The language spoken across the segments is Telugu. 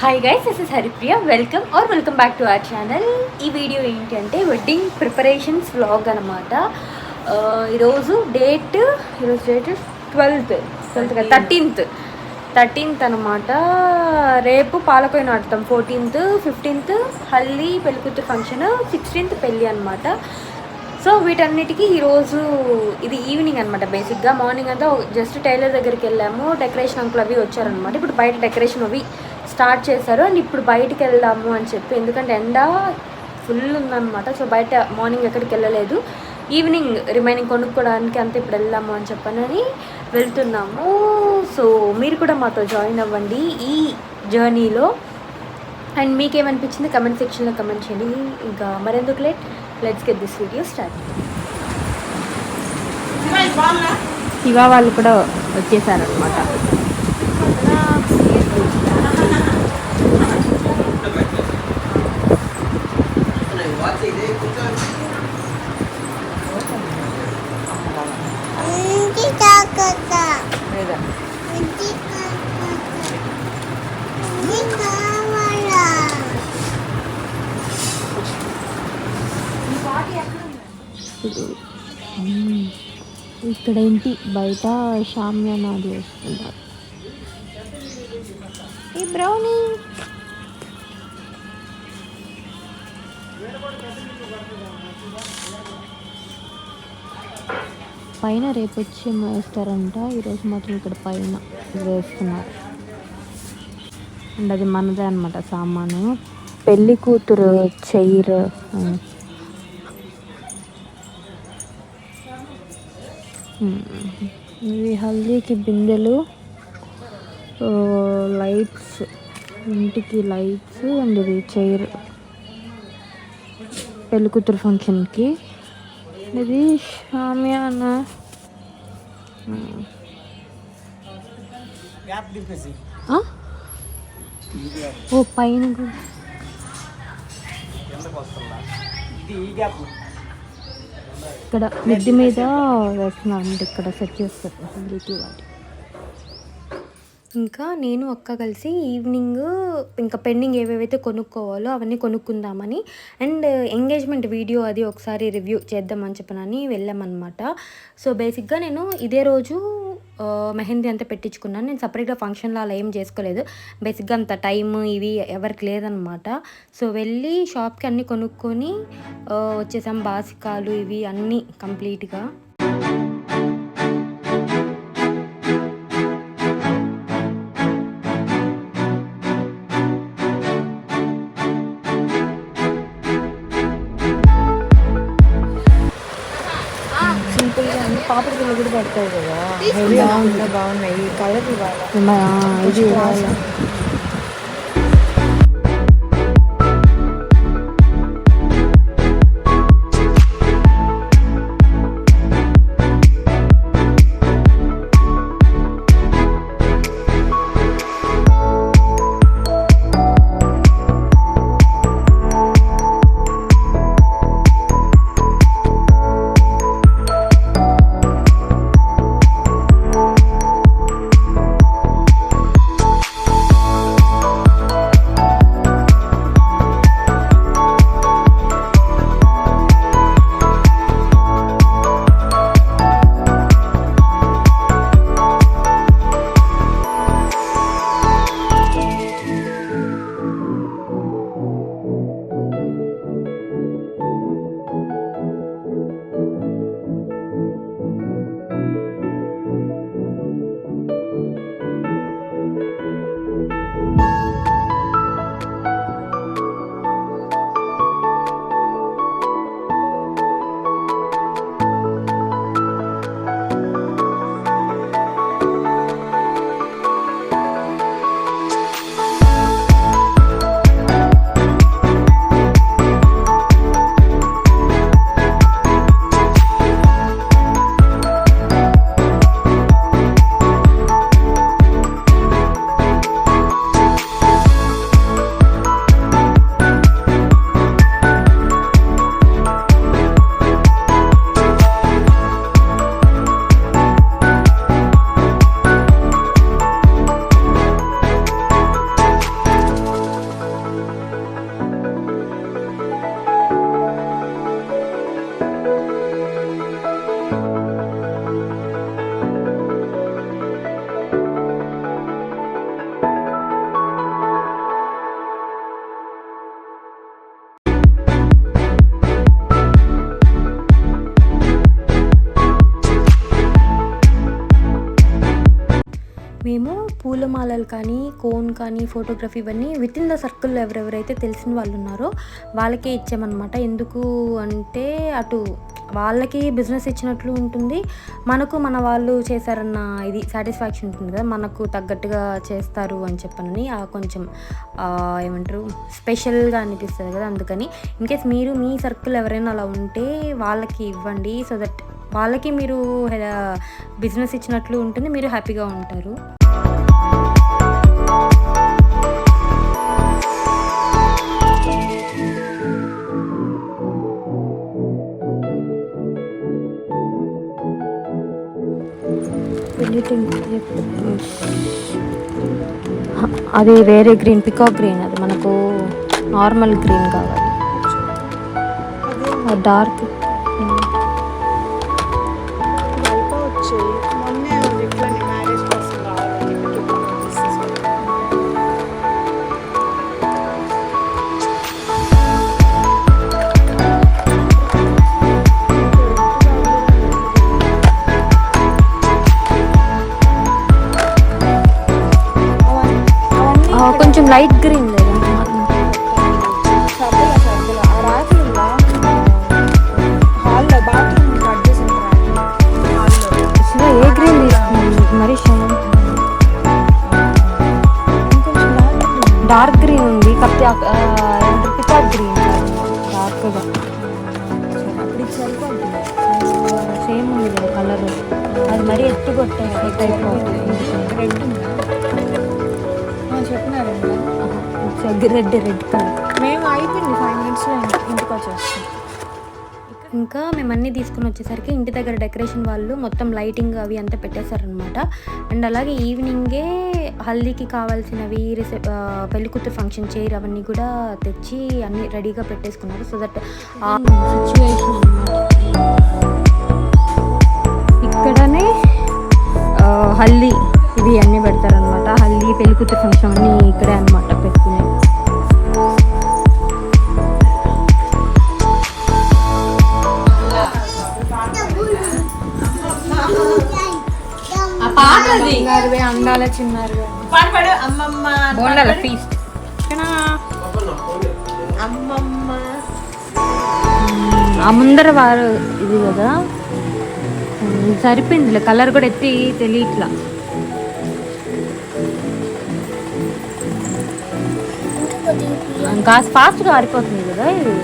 Hi guys, this is Haripriya. Welcome back to our channel. ఈ వీడియో ఏంటంటే వెడ్డింగ్ ప్రిపరేషన్స్ వ్లాగ్ అనమాట. ఈరోజు డేట్ 13th అనమాట. రేపు పాలకోయ నాటుతాం. 14th, 15th హల్దీ పెళ్ళికూతురు ఫంక్షన్, 16th పెళ్ళి అనమాట. సో వీటన్నిటికీ ఈరోజు ఇది ఈవినింగ్ అనమాట. బేసిక్గా మార్నింగ్ అంతా జస్ట్ టైలర్ దగ్గరికి వెళ్ళాము. డెకరేషన్ అంకుల్ అవి వచ్చారనమాట. ఇప్పుడు బయట డెకరేషన్ అవి స్టార్ట్ చేశారు. అండ్ ఇప్పుడు బయటికి వెళ్దాము అని చెప్పి, ఎందుకంటే ఎండ ఫుల్ ఉందన్నమాట. సో బయట మార్నింగ్ ఎక్కడికి వెళ్ళలేదు. ఈవినింగ్ రిమైనింగ్ కొనుక్కోవడానికి అంతా ఇప్పుడు వెళ్దాము అని చెప్పనని వెళ్తున్నాము. సో మీరు కూడా మాతో జాయిన్ అవ్వండి ఈ జర్నీలో. అండ్ మీకేమనిపించింది కమెంట్ సెక్షన్లో కమెంట్ చేయండి. ఇంకా మరెందుకు late, let's get this video start. Shiva వాళ్ళు కూడా వచ్చేసారనమాట. ఇక్కడ ఇంటి బయట షామ్యానాది వస్తున్నారు. ఈ బ్రౌనీ పైన రేపు వచ్చి వేస్తారంట. ఈరోజు మాత్రం ఇక్కడ పైన వేస్తున్నారు. అండ్ అది మనదే అనమాట సామాను. పెళ్ళి కూతురు చైర్, ఇవి హల్దీకి బిందెలు, లైట్స్, ఇంటికి లైట్స్. అండ్ ఇది చైర్ పెళ్ళికూతురు ఫంక్షన్కి. ఇది షామియానా. ఓ పైన ఇక్కడ మిద్ది మీద వేస్తున్నారు. ఇక్కడ సెట్ చేస్తారు వాటి. ఇంకా నేను అక్క కలిసి ఈవినింగ్ ఇంకా పెండింగ్ ఏవేవైతే కొనుక్కోవాలో అవన్నీ కొనుక్కుందామని, అండ్ ఎంగేజ్మెంట్ వీడియో అది ఒకసారి రివ్యూ చేద్దామని చెప్పనని వెళ్ళామన్నమాట. సో బేసిక్గా నేను ఇదే రోజు మెహందీ అంతా పెట్టించుకున్నాను. నేను సపరేట్గా ఫంక్షన్లో అలా ఏం చేసుకోలేదు. బేసిక్గా అంత టైం ఇవి ఎవరికి లేదనమాట. సో వెళ్ళి షాప్కి అన్నీ కొనుక్కొని వచ్చేసాం. బాసికాలు ఇవి అన్నీ కంప్లీట్గా. పాపడి పిల్లలు కూడా పడతాయి కదా, బాగున్నాయి. కలర్ ఇది మేము పూలమాలలు కానీ, కోన్ కానీ, ఫోటోగ్రఫీ ఇవన్నీ వితిన్ ద సర్కిల్ ఎవరెవరైతే తెలిసిన వాళ్ళు ఉన్నారో వాళ్ళకే ఇచ్చామన్నమాట. ఎందుకు అంటే అటు వాళ్ళకి బిజినెస్ ఇచ్చినట్లు ఉంటుంది, మనకు మన వాళ్ళు చేశారన్న ఇది సాటిస్ఫాక్షన్ ఉంటుంది కదా, మనకు తగ్గట్టుగా చేస్తారు అని చెప్పనని కొంచెం ఏమంటారు స్పెషల్గా అనిపిస్తుంది కదా. అందుకని ఇన్కేస్ మీరు మీ సర్కిల్ ఎవరైనా అలా ఉంటే వాళ్ళకి ఇవ్వండి. సో దట్ వాళ్ళకి మీరు బిజినెస్ ఇచ్చినట్లు ఉంటుంది, మీరు హ్యాపీగా ఉంటారు. అది వేరే గ్రీన్, పికాక్ గ్రీన్. అది మనకు నార్మల్ గ్రీన్ కావాలి, డార్క్. కొంచెం లైట్ గ్రీన్ లేదా ఏ గ్రీన్ తీసుకున్నాను మరి? డార్క్ గ్రీన్ ఉంది, కాకపోతే పికాక్ గ్రీన్ డార్క్గా సేమ్ ఉంది కదా కలర్. అది మరీ ఎత్తు కొట్టే టైప్ రెడ్ రెడ్ కలర్. మేము అయిపోయింది 5 minutesలో ఇంటికి వచ్చేస్తాం. ఇంకా మేము అన్నీ తీసుకుని వచ్చేసరికి ఇంటి దగ్గర డెకరేషన్ వాళ్ళు మొత్తం లైటింగ్ అవి అంతా పెట్టేశారనమాట. అండ్ అలాగే ఈవినింగే హల్దీకి కావాల్సినవి పెళ్ళికూతురు ఫంక్షన్ చైర్ అవన్నీ కూడా తెచ్చి అన్నీ రెడీగా పెట్టేసుకున్నారు. సో దట్ సిచ్యువేషన్ ఇక్కడనే హల్దీ ఇవి అన్నీ పెడతారనమాట. హల్దీ పెళ్ళికూతురు ఫంక్షన్ అన్నీ ఇక్కడే అనమాట పెట్టుకునేది. అందాల చిన్నారు బోండాల ఫీస్ట్ ఆ ముందర వారు ఇది కదా సరిపోయిందిలే. కలర్ కూడా ఎత్తి తెలియట్లా. కాస్త ఫాస్ట్గా ఆరిపోతుంది కదా ఇది.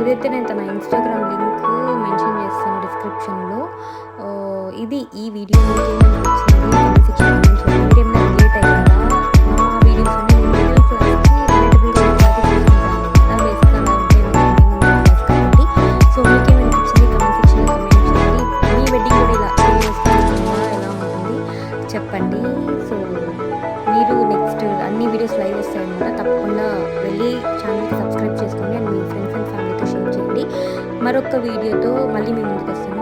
ఇదైతే నేను తన ఇన్స్టాగ్రామ్ లింక్ మెన్షన్ చేస్తాను డిస్క్రిప్షన్లో. ఇది ఈ వీడియో మీరేమైనా రిలేట్ అయ్యారా? మా వీడియోస్ అన్ని మిడిల్ క్లాస్కి రిలేటబుల్గా కాబట్టి సో మీకేమనిపించింది కమెంట్ సెక్షన్లో కమెంట్ చేయండి. మీ వెడ్డింగ్ కూడా ఇలా ఎలా ఉంటుంది చెప్పండి. సో మీరు నెక్స్ట్ అన్ని వీడియోస్ లైవ్ వస్తాయన్నమాట. తప్పకుండా వెళ్ళి ఛానల్కి సబ్స్క్రైబ్ చేసుకోండి అండ్ మీ ఫ్రెండ్స్ అండ్ ఫ్యామిలీతో షేర్ చేయండి. మరొక వీడియోతో మళ్ళీ మీ ముందుకు వస్తాను.